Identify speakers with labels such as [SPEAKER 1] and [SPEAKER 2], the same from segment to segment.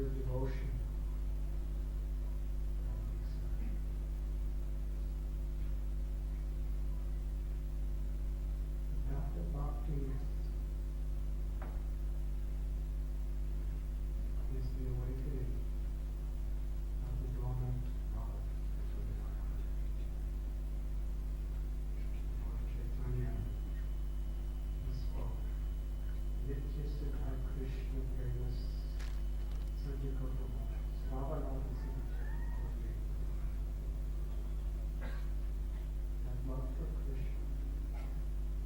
[SPEAKER 1] Devotion. The path of bhakti is the awakening of the dormant love. Lord Chaitanya spoke, Nitya Siddha Krishna Premas that love for Krishna,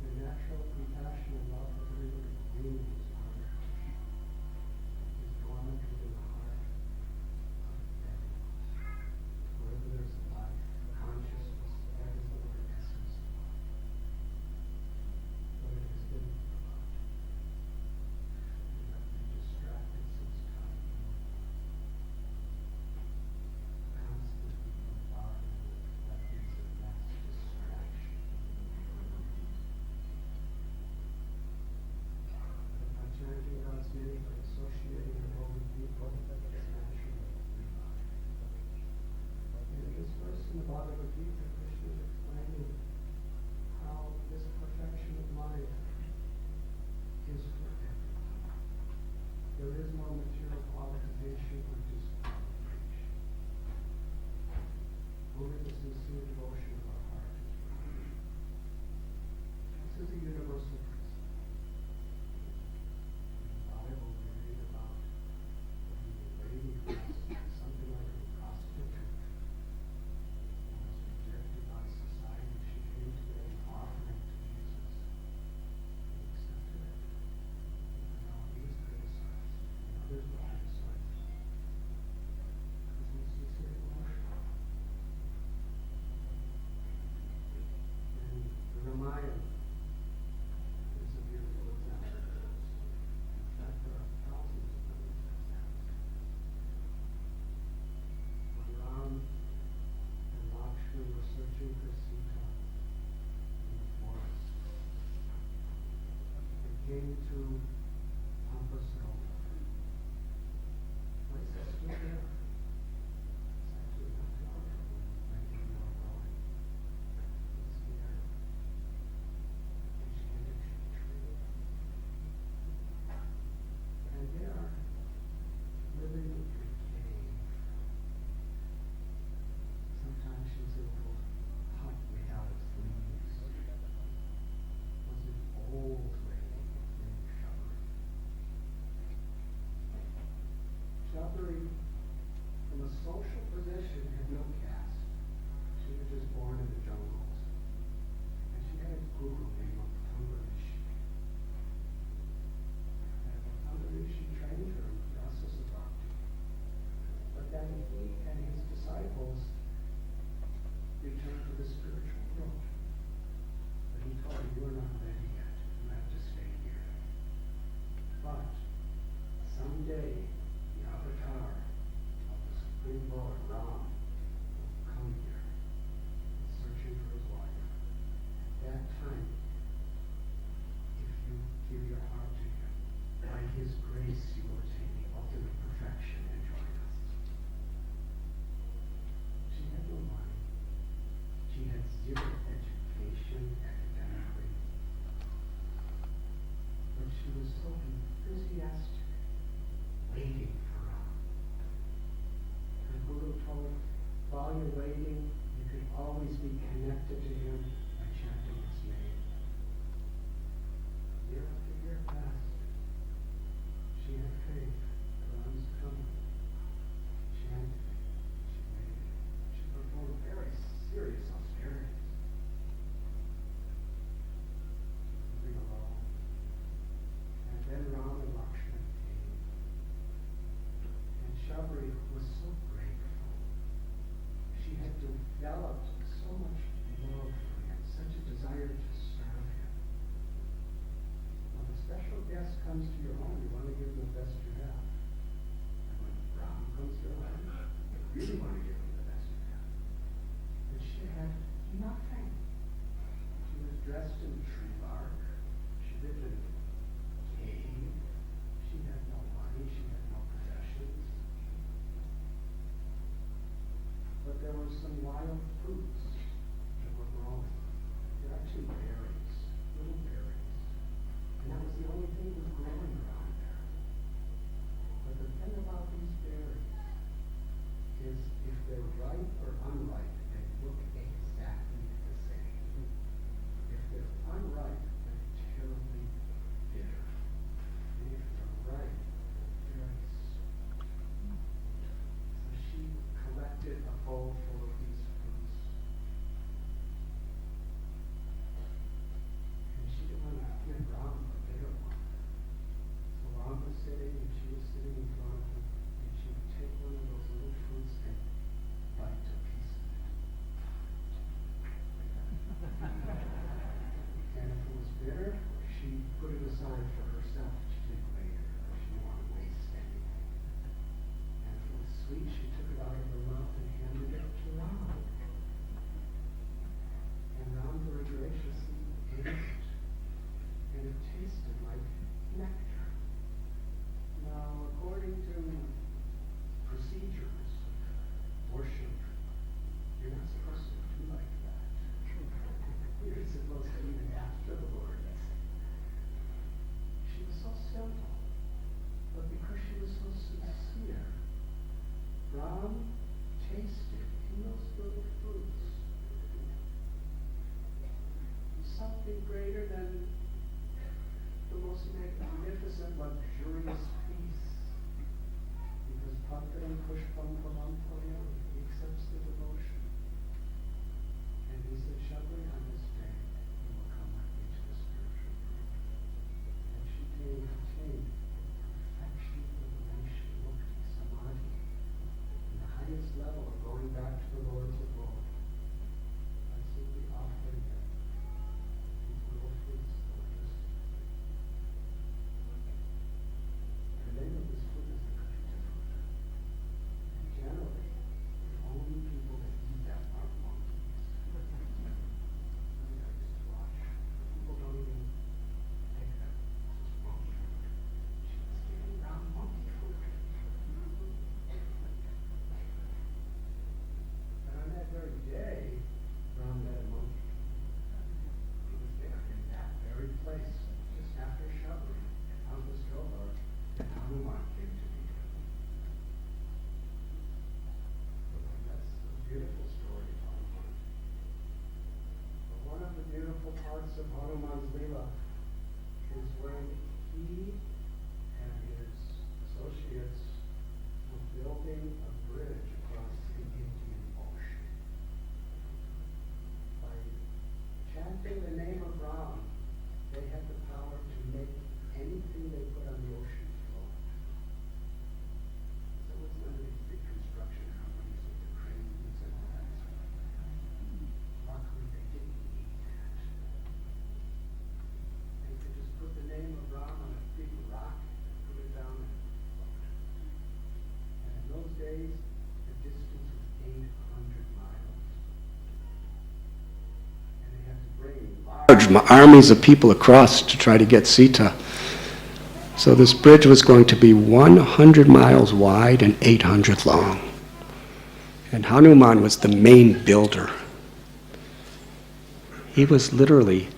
[SPEAKER 1] the natural compassion and love for everybody beings is dormant within the heart of everyone. Wherever there's life, consciousness, that is the very essence of love. But it has been forgotten. We have been distracted since time. Associating with holy people, that's natural. In this verse in the Bhagavad Gita, Krishna is explaining how this perfection of mind is for everyone. There is no material qualification or disqualification. Only the sincere devotion of our heart is required. This is a universal principle. Something like a prostitute who was rejected by society. She came to make an offering to Jesus. He accepted it. And now he was criticized. And others were criticized. Because he was sincere devotion. And the Ramayana is a beautiful example of this. In fact, there are thousands of them. Ram and Lakshmana were searching for Sita in the forest. They came to Pampasnova. Place is still there. It's actually not far from where you are going. It's near ISKCON tree. And they are living in a cave. Sometimes she's a little hut made out of leaves. Was an old way of shoveling. wild fruits that were growing. They're actually berries, little berries. And that was the only thing that was growing around there. But the thing about these berries is if they're ripe or unripe, they look exactly the same. If they're unripe, they're terribly bitter. And if they're ripe, they're very sweet. So she collected a bowl full of these fruits. And she didn't want to give Ram a bitter one. So Ram was sitting, and she was sitting in front of him, and she would take one of those little fruits and bite a piece of it. And if it was bitter, she put it aside for herself. She didn't later, because she didn't want to waste anything. And if it was sweet, she took it out of her mouth and handed it to Ram. And Ram very graciously ate it. And it tasted like nectar. Now, according to procedures of worship, you're not supposed to do like that. You're supposed to eat it after the Lord. She was so simple, but because she was so sincere, Ram tasted in those little fruits something greater than the most magnificent, luxurious feast. Because Bhaktaram Pushpam Phalam Phalyam, he accepts the devotion. And he said, Shabri, on this day, you will come with me to the spiritual world. And she attained perfection, liberation, mukti, samadhi, and the highest level of going back to the Lord's abode. By simply offering them these little fruits that were just. The name of this fruit is the Kapita fruit. And generally, the only people that eat that are monkeys. I used to watch. People don't even take that. It's just monkey fruit. She was giving Ram monkey fruit. And on that very day, Ram met a monkey. He was there in that very place, just after Shabri, and Ambastrovar, and Hanuman came to meet him. And that's a beautiful story of Hanuman. But one of the beautiful parts of Hanuman's Leela is when he and his associates were building a bridge across the Indian Ocean. By chanting the name of Ram, they had the power to make anything they put on the ocean float. So it was none of these big construction companies with the cranes and all that sort of thing. Luckily, they didn't need that. They could just put the name of Ram on a big rock and put it down and float. And in those days, the distance was 800 miles. And they had to bring large armies of people across to try to get Sita. So this bridge was going to be 100 miles wide and 800 long. And Hanuman was the main builder. He was literally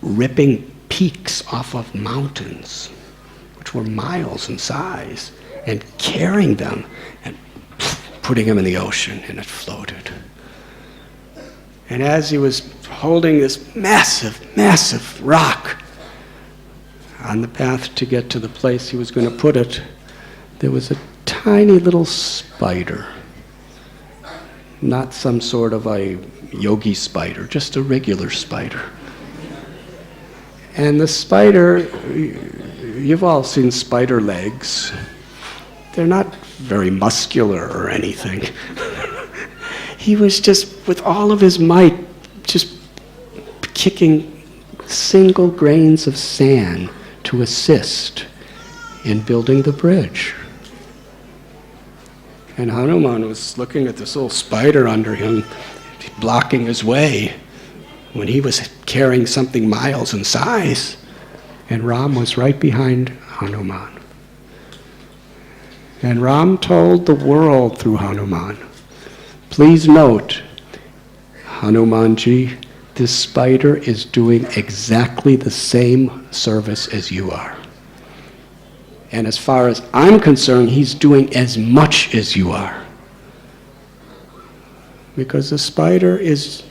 [SPEAKER 1] ripping peaks off of mountains, which were miles in size, and carrying them and putting them in the ocean, and it floated. And as he was holding this massive, massive rock on the path to get to the place he was going to put it, there was a tiny little spider. Not some sort of a yogi spider, just a regular spider. And the spider, you've all seen spider legs. They're not very muscular or anything. He was just, with all of his might, just kicking single grains of sand to assist in building the bridge. And Hanuman was looking at this little spider under him, blocking his way, when he was carrying something miles in size. And Ram was right behind Hanuman. And Ram told the world through Hanuman
[SPEAKER 2] Please note, Hanumanji, this spider is doing exactly the same service as you are. And as far as I'm concerned, he's doing as much as you are. Because the spider is,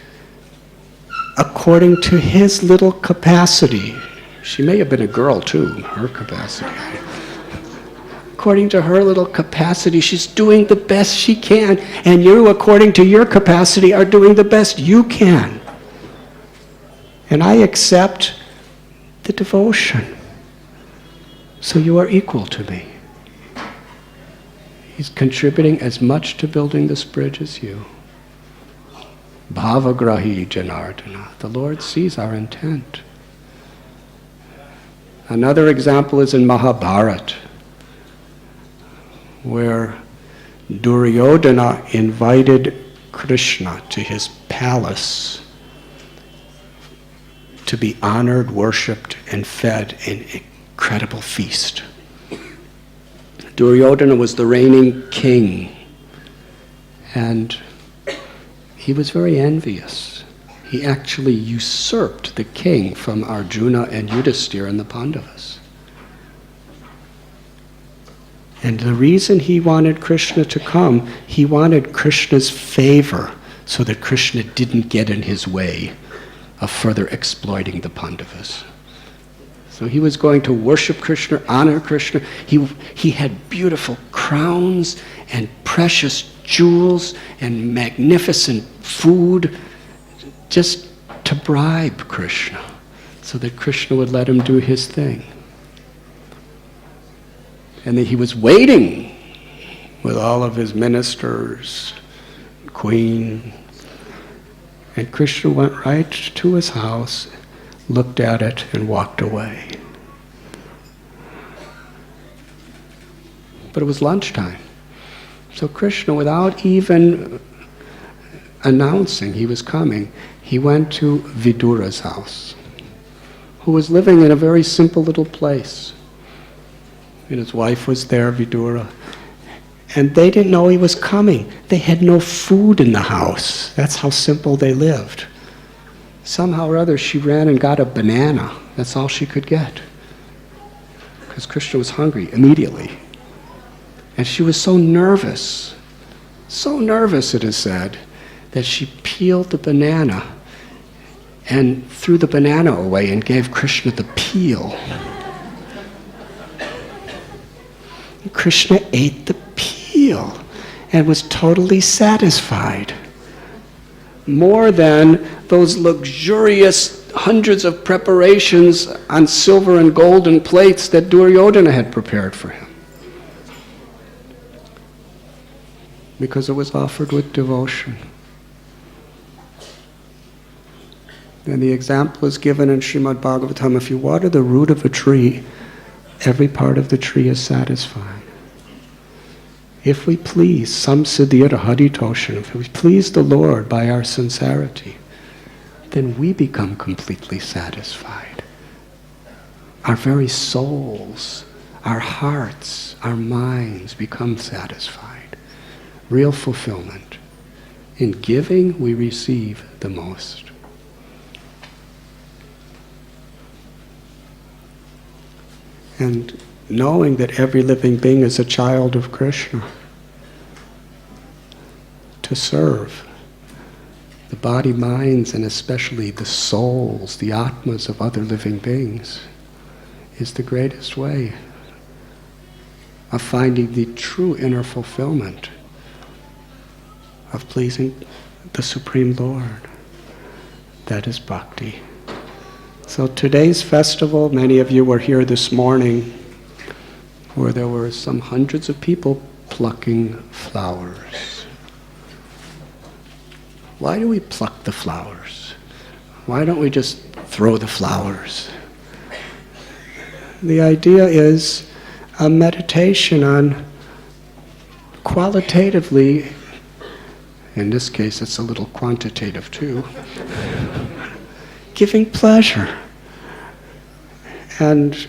[SPEAKER 2] according to his little capacity, she may have been a girl too, her capacity. According to her little capacity, she's doing the best she can, and you, according to your capacity, are doing the best you can. And I accept the devotion. So you are equal to me. He's contributing as much to building this bridge as you. Bhavagrahi Janardana. The Lord sees our intent. Another example is in Mahabharata, where Duryodhana invited Krishna to his palace to be honored, worshipped, and fed in incredible feast. Duryodhana was the reigning king, and he was very envious. He actually usurped the king from Arjuna and Yudhisthira and the Pandavas. And the reason he wanted Krishna to come, he wanted Krishna's favor so that Krishna didn't get in his way of further exploiting the Pandavas. So he was going to worship Krishna, honor Krishna. He had beautiful crowns and precious jewels and magnificent food just to bribe Krishna so that Krishna would let him do his thing. And he was waiting with all of his ministers, queen. And Krishna went right to his house, looked at it, and walked away. But it was lunchtime. So Krishna, without even announcing he was coming, he went to Vidura's house, who was living in a very simple little place. And his wife was there, Vidura. And they didn't know he was coming. They had no food in the house. That's how simple they lived. Somehow or other, she ran and got a banana. That's all she could get. Because Krishna was hungry immediately. And she was so nervous, it is said, that she peeled the banana and threw the banana away and gave Krishna the peel. Krishna ate the peel and was totally satisfied. More than those luxurious hundreds of preparations on silver and golden plates that Duryodhana had prepared for him. Because it was offered with devotion. And the example is given in Srimad Bhagavatam. If you water the root of a tree, every part of the tree is satisfied. If we please, samsiddhira haritoshan, if we please the Lord by our sincerity, then we become completely satisfied. Our very souls, our hearts, our minds become satisfied. Real fulfillment. In giving, we receive the most. And knowing that every living being is a child of Krishna, to serve the body, minds, and especially the souls, the atmas of other living beings, is the greatest way of finding the true inner fulfillment of pleasing the Supreme Lord. That is bhakti. So today's festival, many of you were here this morning, where there were some hundreds of people plucking flowers. Why do we pluck the flowers? Why don't we just throw the flowers? The idea is a meditation on qualitatively, in this case it's a little quantitative too, giving pleasure. And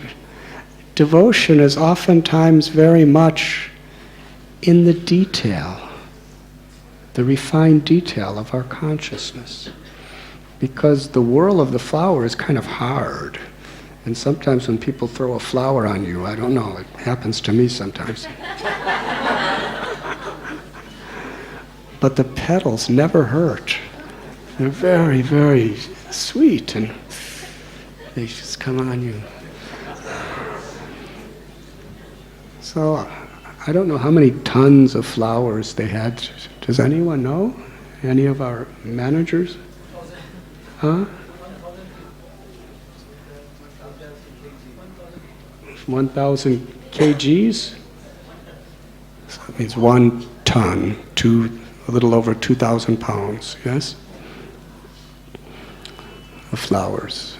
[SPEAKER 2] devotion is oftentimes very much in the detail. the refined detail of our consciousness. Because the whirl of the flower is kind of hard. And sometimes when people throw a flower on you, I don't know, it happens to me sometimes. But the petals never hurt. They're very, very sweet, and they just come on you. So, I don't know how many tons of flowers they had. Does anyone know? Any of our managers? Huh? 1,000 kgs? So that means 1 ton, a little over 2,000 pounds, yes? Of flowers.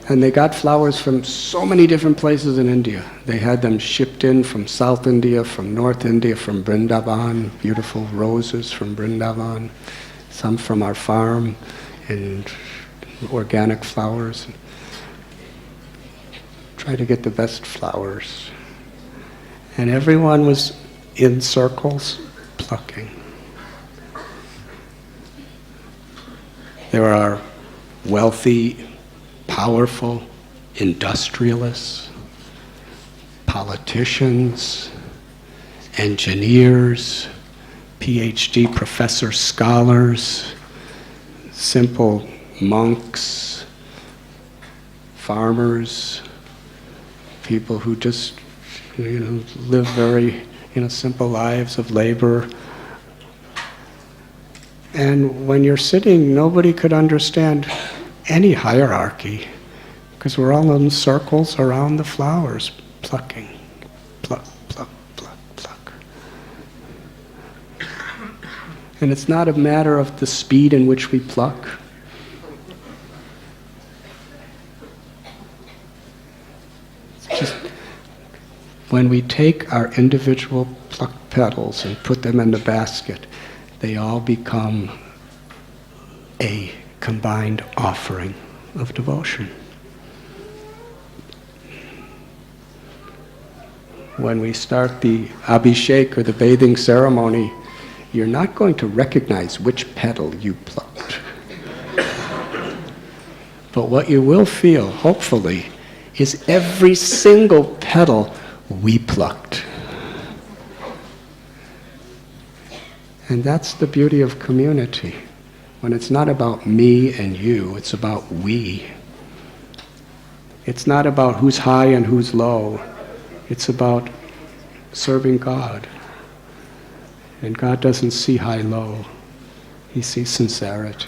[SPEAKER 2] And they got flowers from so many different places in India. They had them shipped in from South India, from North India, from Vrindavan, beautiful roses from Vrindavan, some from our farm, and organic flowers. Try to get the best flowers. And everyone was in circles plucking. There are wealthy, powerful industrialists, politicians, engineers, PhD professor scholars, simple monks, farmers, people who just live very simple lives of labor. And when you're sitting, nobody could understand any hierarchy, because we're all in circles around the flowers, plucking, pluck, pluck, pluck, pluck. And it's not a matter of the speed in which we pluck. It's just when we take our individual plucked petals and put them in the basket, they all become a combined offering of devotion. When we start the Abhishek or the bathing ceremony, you're not going to recognize which petal you plucked. But what you will feel, hopefully, is every single petal we plucked. And that's the beauty of community. When it's not about me and you, it's about we. It's not about who's high and who's low. It's about serving God. And God doesn't see high-low. He sees sincerity.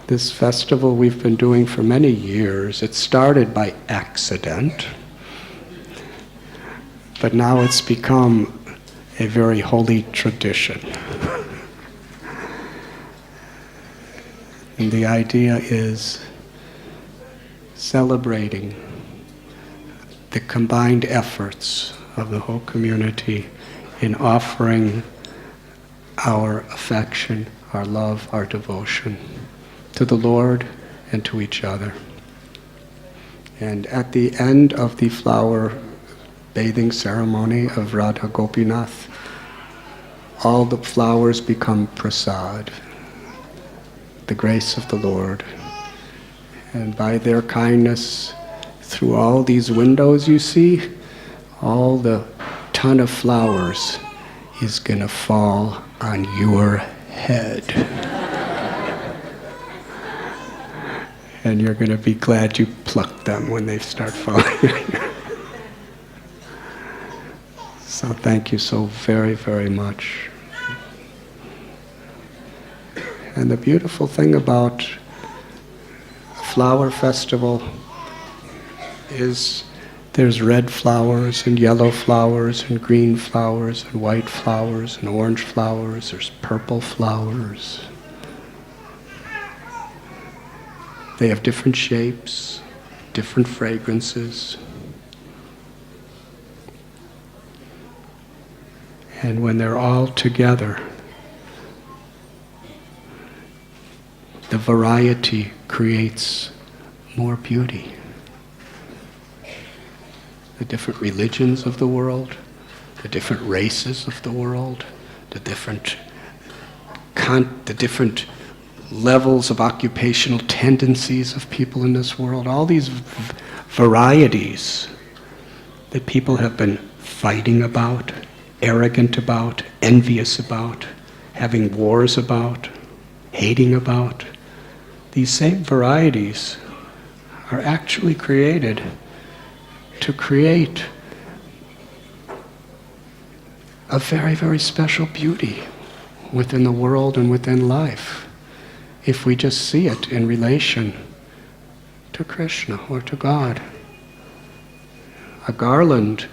[SPEAKER 2] This festival we've been doing for many years. It started by accident, but now it's become a very holy tradition. And the idea is celebrating the combined efforts of the whole community in offering our affection, our love, our devotion to the Lord and to each other. And at the end of the flower bathing ceremony of Radha Gopinath, all the flowers become prasad, the grace of the Lord. And by their kindness, through all these windows you see, all the ton of flowers is going to fall on your head. And you're going to be glad you plucked them when they start falling. So thank you so very, very much. And the beautiful thing about a flower festival is there's red flowers and yellow flowers and green flowers and white flowers and orange flowers. There's purple flowers. They have different shapes, different fragrances. And when they're all together, the variety creates more beauty. the different religions of the world, the different races of the world, the different levels of occupational tendencies of people in this world, all these varieties that people have been fighting about, arrogant about, envious about, having wars about, hating about. These same varieties are actually created to create a very, very special beauty within the world and within life, if we just see it in relation to Krishna or to God. A garland,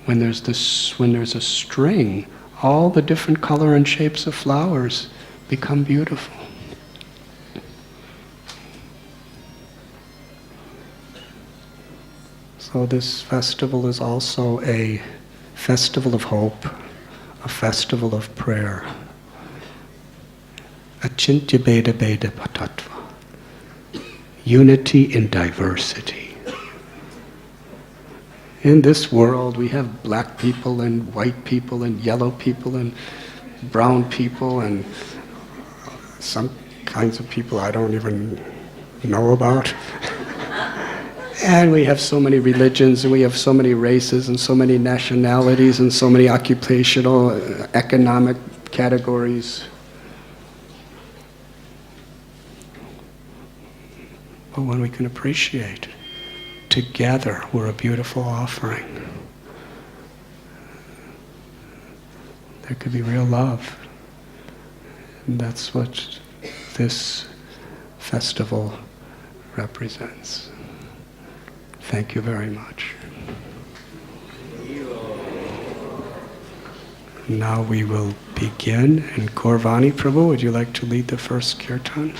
[SPEAKER 2] when there's a string, all the different color and shapes of flowers become beautiful. So this festival is also a festival of hope, a festival of prayer. Achintya Beda Beda Patatva. Unity in diversity. In this world we have black people and white people and yellow people and brown people and some kinds of people I don't even know about. And we have so many religions, and we have so many races, and so many nationalities, and so many occupational, economic categories. But when we can appreciate, together we're a beautiful offering. There could be real love. And that's what this festival represents. Thank you very much. Now we will begin. And Korvani Prabhu, would you like to lead the first kirtan?